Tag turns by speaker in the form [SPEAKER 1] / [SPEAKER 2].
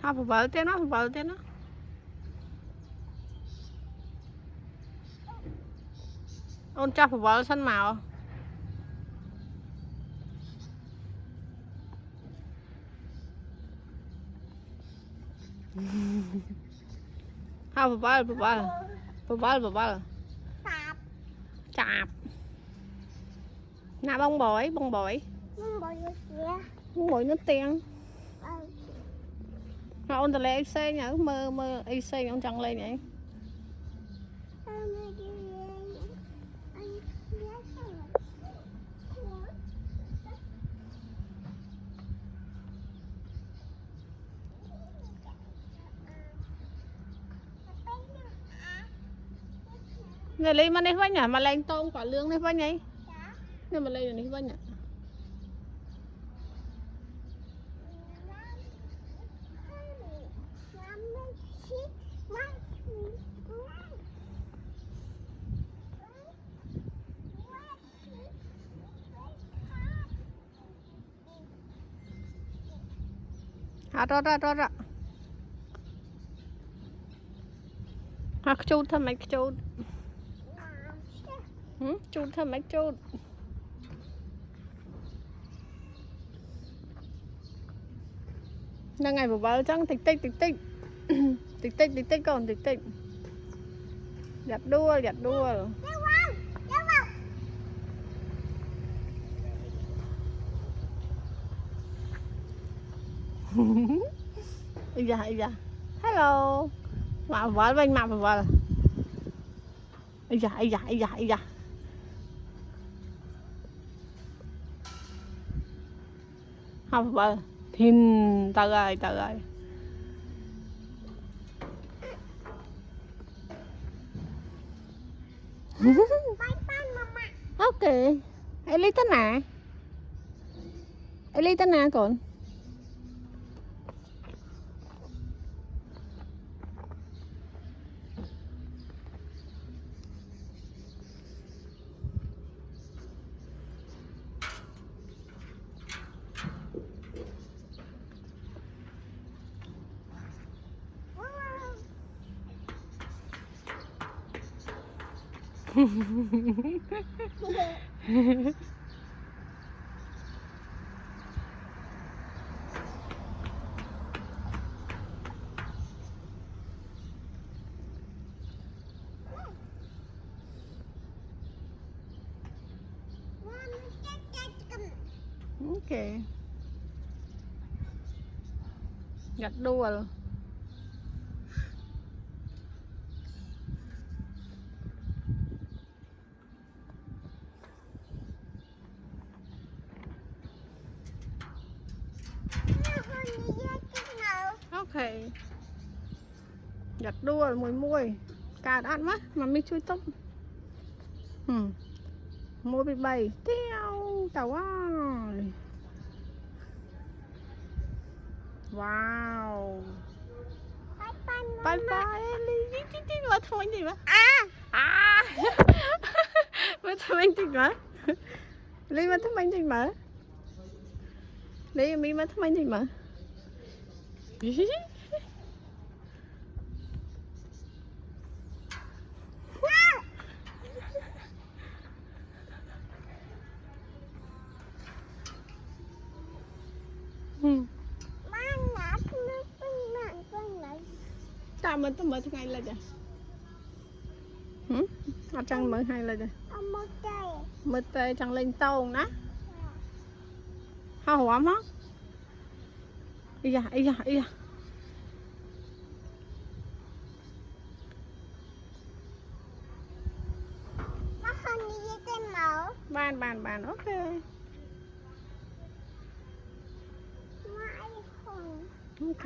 [SPEAKER 1] Học vợ tên nó, vợ tên nó. Ôn cho vợ sân màu. Học vợ, vợ. Chạp. Nà bông bổi. Bông bổi nó tiền. Ôn tờ lệ AC nhở, mơ AC ông chẳng lên vậy. Người lấy mà này vay nhỉ, mà lên tôm quả lương này vay nhỉ. Nhưng mà lấy này vay nhỉ. Ra. Chút thôi mấy chút. Chút thôi mấy chút. Đang ngày bảo trắng tịch tích. Tích còn tịch tích. Giặt đua. Ý da. Hello. Mà vợ bên mà vợ. Ý da. Không vợ. Thìn tao ơi. Ok. Lấy tên nè con. Ok. Giặt đua luôn. Ok. Giặt đua mùi. Cà ăn mất mà mi chui tóc. Mua bị bầy. Teo. Tao ơi. Wow. Bye. Mà thôi gì mà. Mà thôi gì mà. Lý mà thôi gì mà. Lý mi mà thôi gì mà. Chào mình tôi mở ngày là ở trong mở hai là mơ tê chẳng lên tàu ná hao hỏa mất. Ý da. Bàn ok. Ok.